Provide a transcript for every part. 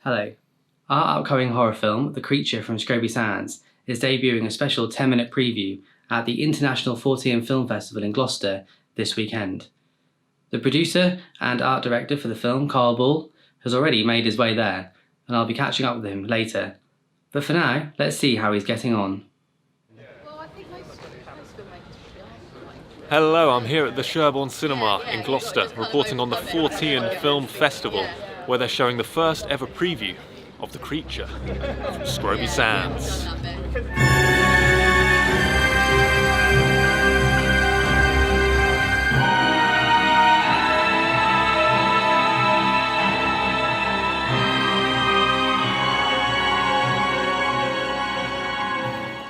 Hello. Our upcoming horror film, The Creature from Scroby Sands, is debuting a special 10-minute preview at the International 40th Film Festival in Gloucester this weekend. The producer and art director for the film, Carl Ball, has already made his way there, and I'll be catching up with him later. But for now, let's see how he's getting on. Hello, I'm here at the Sherborne Cinema in Gloucester, reporting on the 40th Film Festival, where they're showing the first ever preview of The Creature from Scroby Sands.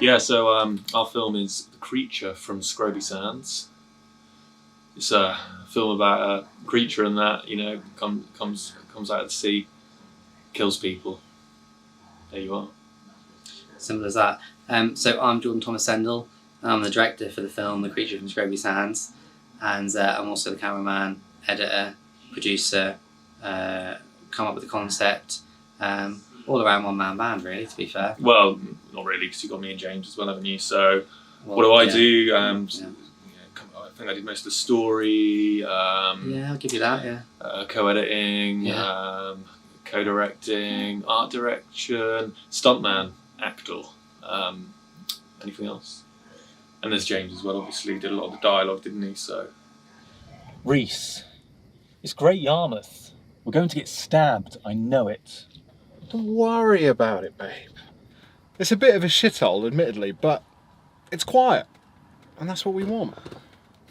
Yeah, so our film is The Creature from Scroby Sands. It's a film about a creature and that, comes out of the sea, kills people. There you are. Simple as that. So I'm Jordan Thomas Sendall. I'm the director for the film The Creature from Scroby Sands, and I'm also the cameraman, editor, producer, come up with the concept, all around one-man band, really, to be fair. Well, not really, because you've got me and James as well, haven't you? So what do I do? I think I did most of the story. I'll give you that, yeah. Co-editing, co-directing, art direction, stuntman, actor. Anything else? And there's James as well, obviously. He did a lot of the dialogue, didn't he? So Reese, it's Great Yarmouth. We're going to get stabbed, I know it. Don't worry about it, babe. It's a bit of a shithole, admittedly, but it's quiet. And that's what we want.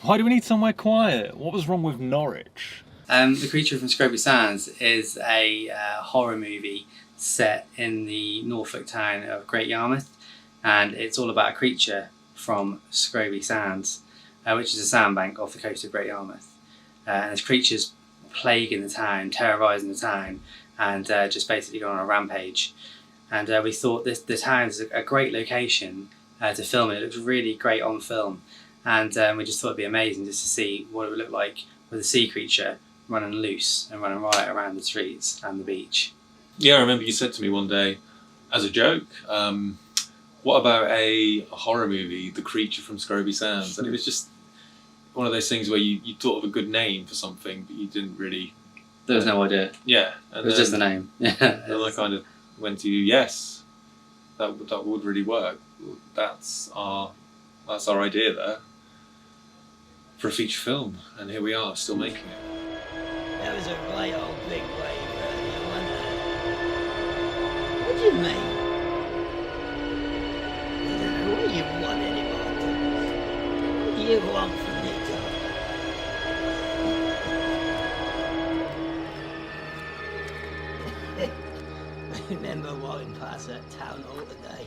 Why do we need somewhere quiet? What was wrong with Norwich? The Creature from Scroby Sands is a horror movie set in the Norfolk town of Great Yarmouth, and it's all about a creature from Scroby Sands, which is a sandbank off the coast of Great Yarmouth. And this creature's plaguing the town, terrorising the town, and just basically going on a rampage. And we thought the town's a great location to film it. It looks really great on film. And we just thought it'd be amazing just to see what it would look like with a sea creature running loose and running right around the streets and the beach. yeah, I remember you said to me one day, as a joke, what about a horror movie, The Creature from Scroby Sands? And it was just one of those things where you thought of a good name for something, but you didn't really... There was no idea. Yeah. And it was just the name. And then I kind of went to, yes, that would really work. That's our idea there for a feature film, and here we are, still making it. That was a right old big wave earlier, wasn't it? What do you mean? I don't know what you want anymore. What do you want from me, darling? I remember walking past that town hall today.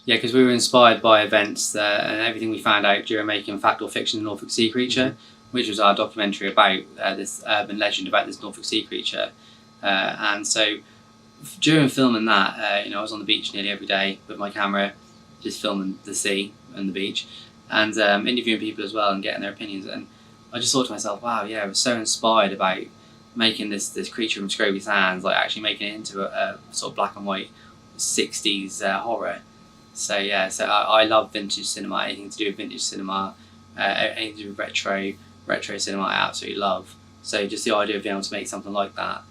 Yeah, because we were inspired by events and everything we found out during making Fact or Fiction, The Norfolk Sea Creature, which was our documentary about this urban legend about this Norfolk Sea Creature. And so during filming that, I was on the beach nearly every day with my camera, just filming the sea and the beach, and interviewing people as well and getting their opinions. And I just thought to myself, wow, yeah, I was so inspired about making this creature from Scroby Sands, like actually making it into a sort of black and white 60s horror. So yeah, I love vintage cinema, anything to do with vintage cinema, anything to do with retro cinema I absolutely love. So just the idea of being able to make something like that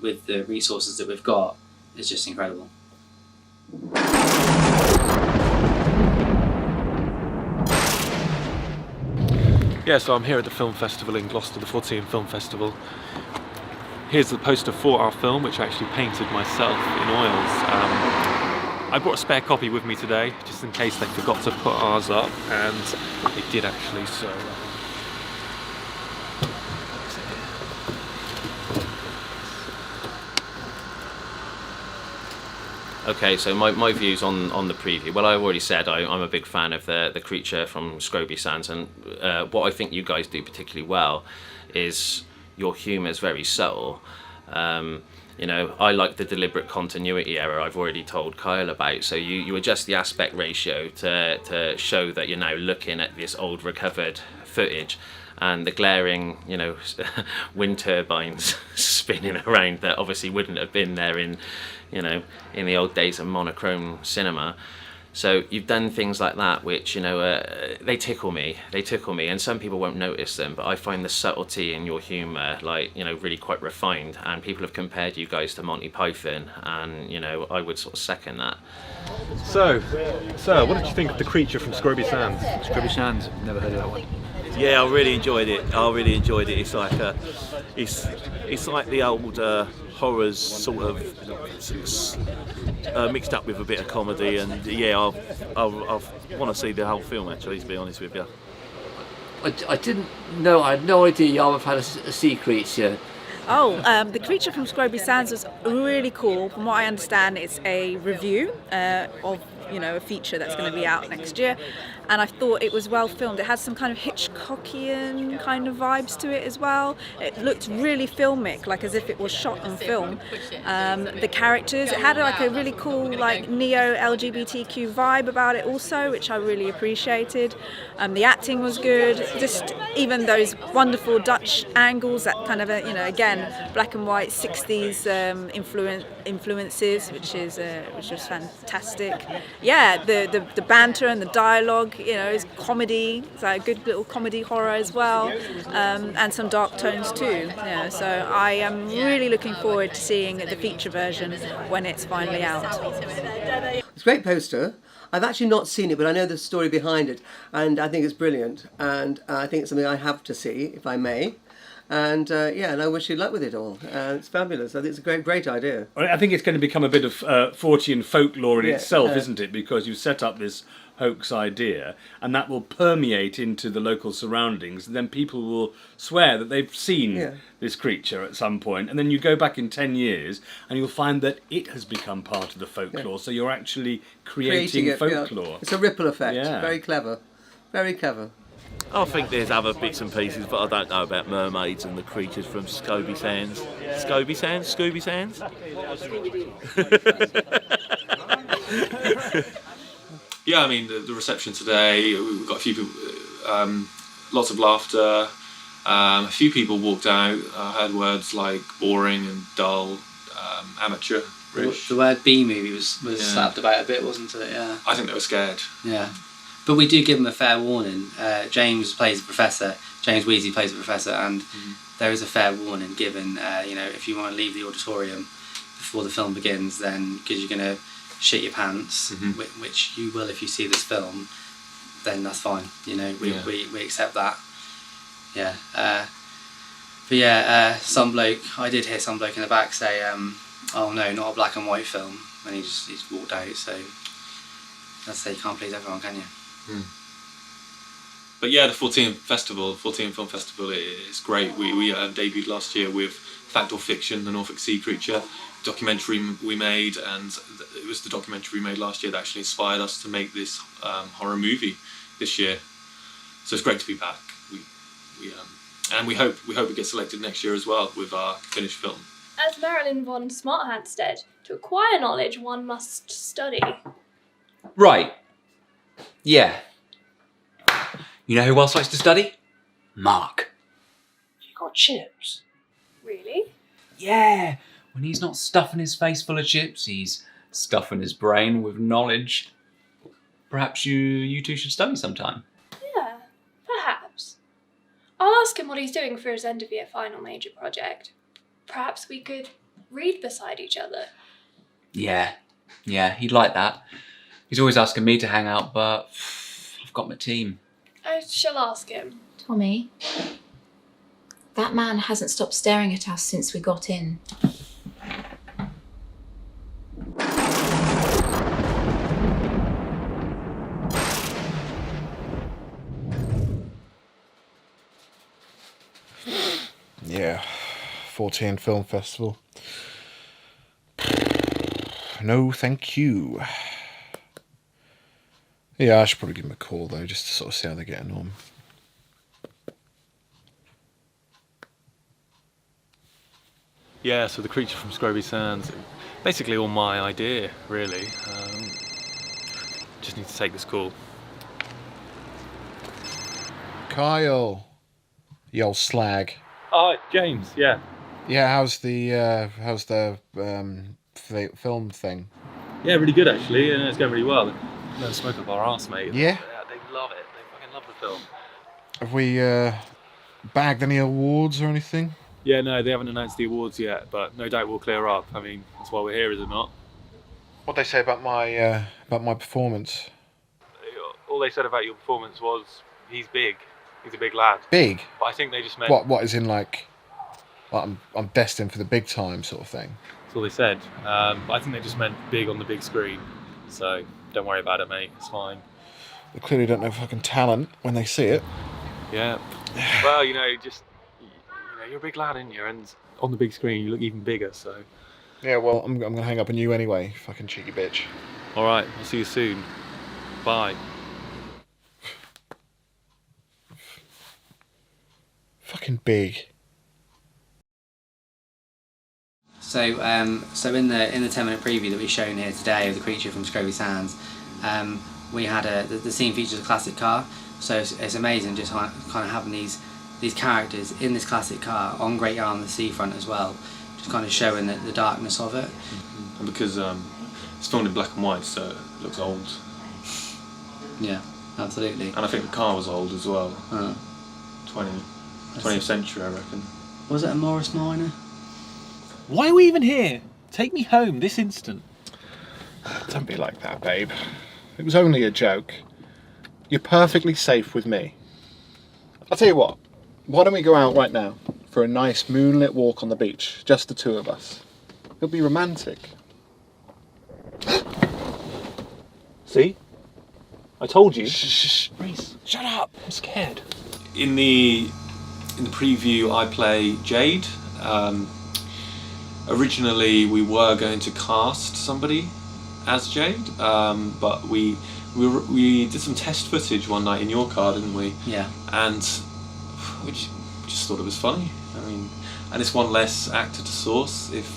with the resources that we've got is just incredible. Yeah, so I'm here at the film festival in Gloucester, the 40th Film Festival. Here's the poster for our film, which I actually painted myself in oils. I brought a spare copy with me today, just in case they forgot to put ours up, and they did actually, so... Okay, so my views on the preview. Well, I've already said I'm a big fan of the creature from Scroby Sands, and what I think you guys do particularly well is your humour is very subtle. I like the deliberate continuity error I've already told Kyle about. So you adjust the aspect ratio to show that you're now looking at this old recovered footage, and the glaring, wind turbines spinning around that obviously wouldn't have been there in the old days of monochrome cinema. So you've done things like that, which, they tickle me, and some people won't notice them, but I find the subtlety in your humour, really quite refined, and people have compared you guys to Monty Python, and, I would sort of second that. So, sir, what did you think of the creature from Scroby Sands? Scroby Sands, never heard of that one. Yeah, I really enjoyed it. It's like it's like the old horrors sort of mixed up with a bit of comedy, and yeah, I want to see the whole film actually, to be honest with you. I didn't know. I had no idea Yarmouth had a sea creature. The creature from Scroby Sands was really cool. From what I understand, it's a review of a feature that's going to be out next year, and I thought it was well filmed. It has some kind of Hitchcockian kind of vibes to it as well. It looked really filmic, like as if it was shot on film. The characters, it had like a really cool like neo LGBTQ vibe about it also, which I really appreciated. The acting was good, just even those wonderful Dutch angles, that kind of again black and white 60s influences, which was fantastic. Yeah, the banter and the dialogue, is comedy. It's like a good little comedy horror as well, and some dark tones too. So I am really looking forward to seeing the feature version when it's finally out. It's a great poster. I've actually not seen it, but I know the story behind it, and I think it's brilliant, and I think it's something I have to see, if I may. And and I wish you luck with it all. It's fabulous. I think it's a great idea. I think it's going to become a bit of Fortean folklore in itself, isn't it? Because you set up this hoax idea, and that will permeate into the local surroundings, and then people will swear that they've seen this creature at some point, and then you go back in 10 years, and you'll find that it has become part of the folklore, so you're actually creating folklore. Yeah. It's a ripple effect. Yeah. Very clever. Very clever. I think there's other bits and pieces, but I don't know about mermaids and the creatures from Scroby Sands. Scroby Sands? Scooby Sands? Yeah, I mean, the reception today, we've got a few people, lots of laughter. A few people walked out, heard words like boring and dull, amateur. The word B-movie was slapped about a bit, wasn't it? Yeah. I think they were scared. Yeah. But we do give them a fair warning. James plays the professor, James Weasley plays the professor, and there is a fair warning given, if you want to leave the auditorium before the film begins, then because you're going to shit your pants, which you will if you see this film, then that's fine. We accept that. Yeah. Some bloke, I did hear some bloke in the back say, oh no, not a black and white film, and he just walked out, so let's say you can't please everyone, can you? But yeah, the Fortean Film Festival is great. We debuted last year with Fact or Fiction, the Norfolk Sea Creature documentary we made, and it was the documentary we made last year that actually inspired us to make this horror movie this year. So it's great to be back. We hope it gets selected next year as well with our finished film. As Marilyn von Smarthand said, to acquire knowledge one must study. Right. Yeah. You know who else likes to study? Mark. You got chips? Really? Yeah. When he's not stuffing his face full of chips, he's stuffing his brain with knowledge. Perhaps you two should study sometime. Yeah, perhaps. I'll ask him what he's doing for his end-of-year final major project. Perhaps we could read beside each other. Yeah, he'd like that. He's always asking me to hang out, but I've got my team. I shall ask him. Tommy, that man hasn't stopped staring at us since we got in. Yeah, Fortean Film Festival. No, thank you. Yeah, I should probably give them a call though, just to sort of see how they're getting on. Yeah, so the creature from Scroby Sands, basically all my idea, really. Just need to take this call. Kyle, you old slag. Oh, hi, James. Yeah. Yeah, how's the film thing? Yeah, really good actually, and it's going really well. No smoke up our arse, mate. Yeah? They love it. They fucking love the film. Have we bagged any awards or anything? Yeah, no, they haven't announced the awards yet, but no doubt we'll clear up. I mean, that's why we're here, is it not? What'd they say about my performance? All they said about your performance was he's big. He's a big lad. Big? But I think they just meant... What is in like I'm destined for the big time sort of thing? That's all they said. But I think they just meant big on the big screen. So don't worry about it, mate. It's fine. They clearly don't know fucking talent when they see it. Yeah. Well, you're a big lad, aren't you? And on the big screen, you look even bigger. So. Yeah. Well, I'm gonna hang up on you anyway. Fucking cheeky bitch. All right. I'll see you soon. Bye. Fucking big. So in the 10-minute preview that we've shown here today of the creature from Scroby Sands, we had the scene features a classic car. So it's amazing just kind of having these characters in this classic car on Great Yarmouth seafront as well, just kind of showing the darkness of it. And because it's filmed in black and white, so it looks old. Yeah, absolutely. And I think the car was old as well. 20th century, I reckon. Was it a Morris Minor? Why are we even here? Take me home this instant. Don't be like that, babe. It was only a joke. You're perfectly safe with me. I'll tell you what. Why don't we go out right now for a nice moonlit walk on the beach, just the two of us? It'll be romantic. See? I told you. Shh. Reese, shut up. I'm scared. In the preview, I play Jade. Originally, we were going to cast somebody as Jade, but we did some test footage one night in your car, didn't we? Yeah. And we just thought it was funny. I mean, and it's one less actor to source if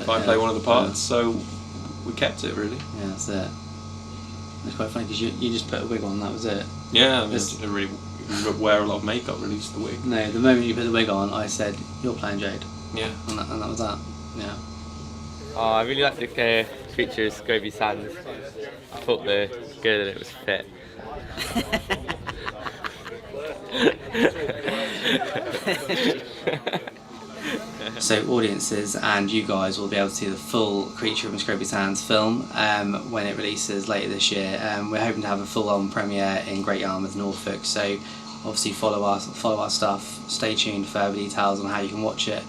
I play one of the parts, so we kept it really. Yeah, that's it. It's quite funny because you just put a wig on, that was it. Yeah, I mean, I didn't really wear a lot of makeup, really, just the wig. No, the moment you put the wig on, I said, "You're playing Jade." Yeah. And that was that. Yeah. Oh, I really liked the feature of Scroby Sands. I thought they were good and it was fit. So audiences and you guys will be able to see the full Creature from Scroby Sands film when it releases later this year. We're hoping to have a full-on premiere in Great Yarmouth, Norfolk. So obviously follow our stuff. Stay tuned for further details on how you can watch it.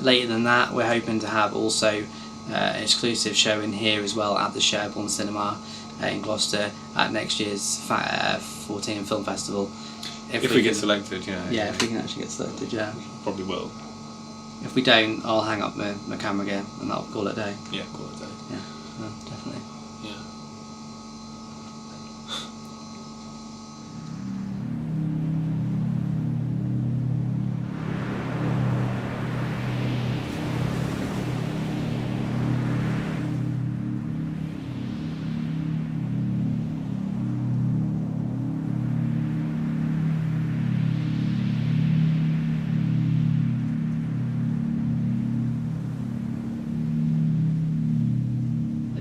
Later than that, we're hoping to have also an exclusive show in here as well at the Sherborne Cinema in Gloucester at next year's 14 Film Festival. If we get selected, yeah. Yeah, if we can actually get selected, yeah. Probably will. If we don't, I'll hang up my camera again and that'll call it a day. Yeah, call it a day. Yeah, definitely. Yeah.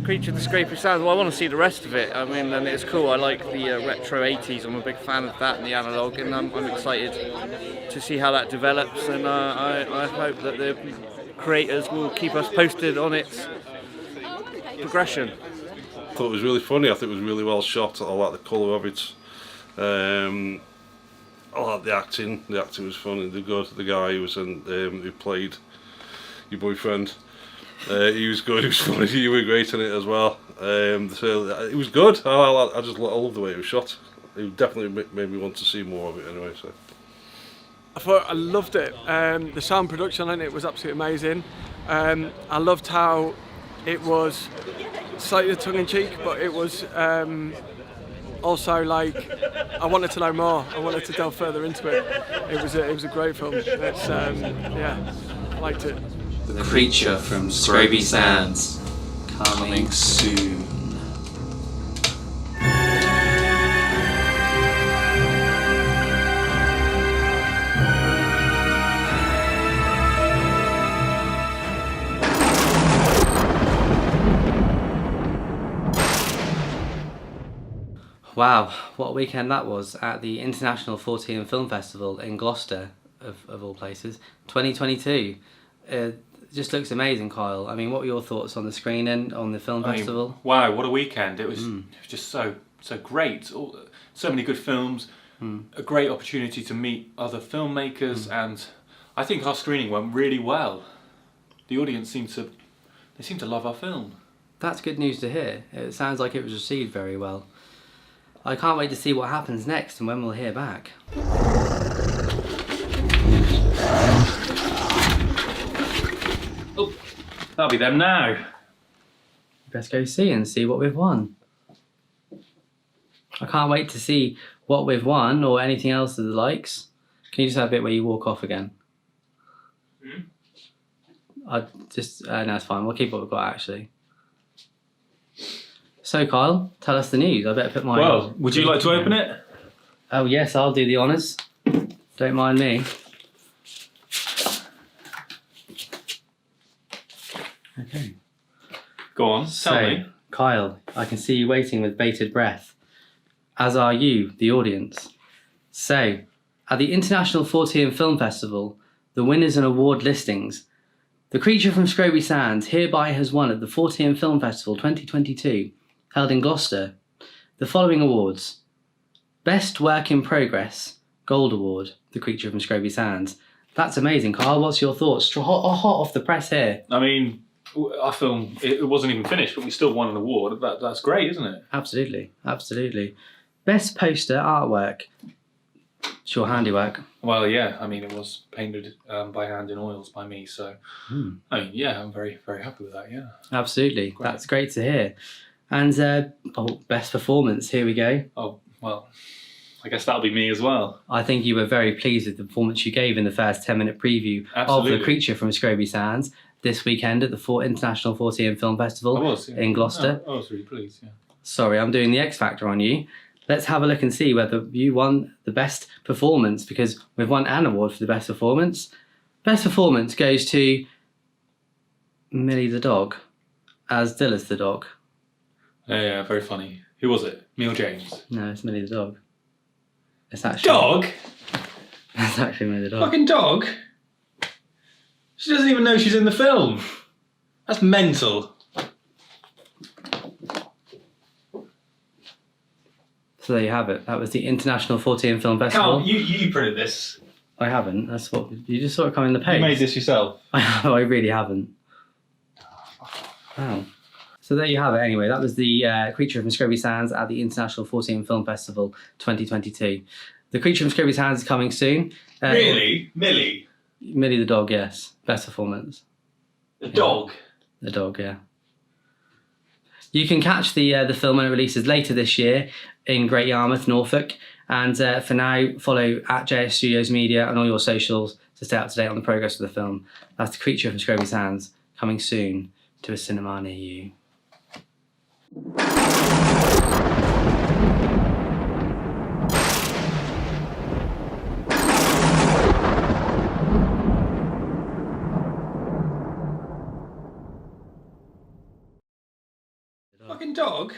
Creature of the Scroby Sands. Well, I want to see the rest of it. I mean, and it's cool. I like the retro 80s. I'm a big fan of that and the analog, and I'm excited to see how that develops. And I hope that the creators will keep us posted on its progression. I thought it was really funny. I think it was really well shot. I like the colour of it. I like the acting. The acting was funny. The guy who was who played your boyfriend. He was good, he was funny, you were great in it as well. So it was good. I love the way it was shot. It definitely made me want to see more of it anyway. So I loved it. The sound production on it was absolutely amazing. I loved how it was slightly tongue-in-cheek, but it was also like I wanted to know more. I wanted to delve further into it. It was a great film. It's yeah, I liked it. The creature from Scroby Sands. Coming soon. Wow, what a weekend that was at the International 40 Film Festival in Gloucester, of all places, 2022. Just looks amazing, Kyle. I mean, what were your thoughts on the screening, on the film festival? Wow, what a weekend. It was just so great. So many good films, a great opportunity to meet other filmmakers, and I think our screening went really well. The audience seemed to love our film. That's good news to hear. It sounds like it was received very well. I can't wait to see what happens next and when we'll hear back. Oh, that'll be them now. Best go see and see what we've won. I can't wait to see what we've won or anything else of the likes. Can you just have a bit where you walk off again? I just, no, it's fine. We'll keep what we've got actually. So Kyle, tell us the news. I better put my... Well, would you like to open it? Oh yes, I'll do the honours. Don't mind me. Okay. Go on, tell me. Kyle, I can see you waiting with bated breath. As are you, the audience. So, at the International 40 Film Festival, the winners and award listings. The Creature from Scroby Sands hereby has won at the 40 Film Festival 2022, held in Gloucester, the following awards. Best Work in Progress, Gold Award, The Creature from Scroby Sands. That's amazing, Kyle. What's your thoughts? Hot off the press here. I mean, our film, it wasn't even finished, but we still won an award. That's great, isn't it? Absolutely, absolutely. Best Poster Artwork. It's your handiwork. Well, yeah, I mean, it was painted by hand in oils by me, so, I mean, yeah, I'm very, very happy with that, yeah. Absolutely, great. That's great to hear. And, best performance, here we go. Oh, well, I guess that'll be me as well. I think you were very pleased with the performance you gave in the first 10-minute preview of The Creature from Scroby Sands this weekend at the International 40 Film Festival in Gloucester. I was really pleased, yeah. Sorry, I'm doing the X Factor on you. Let's have a look and see whether you won the best performance, because we've won an award for the best performance. Best performance goes to Millie the dog as Dillis the dog. Yeah, very funny. Who was it? Me or James? No, it's Millie the dog. It's actually... Dog? It's actually Millie the dog. Fucking dog? She doesn't even know she's in the film. That's mental. So there you have it. That was the International 40 Film Festival. Carl, you printed this. I haven't. That's what you just saw it come in the post. You made this yourself. I really haven't. Wow. So there you have it. Anyway, that was the Creature from Scroby Sands at the International 40 Film Festival 2022. The Creature from Scroby Sands is coming soon. Really, Millie? Millie the dog, yes. Best performance. The dog. The dog, yeah. You can catch the film when it releases later this year in Great Yarmouth, Norfolk. And for now, follow at JS Studios Media on all your socials to stay up to date on the progress of the film. That's The Creature from Scroby Sands, coming soon to a cinema near you. Fucking dog?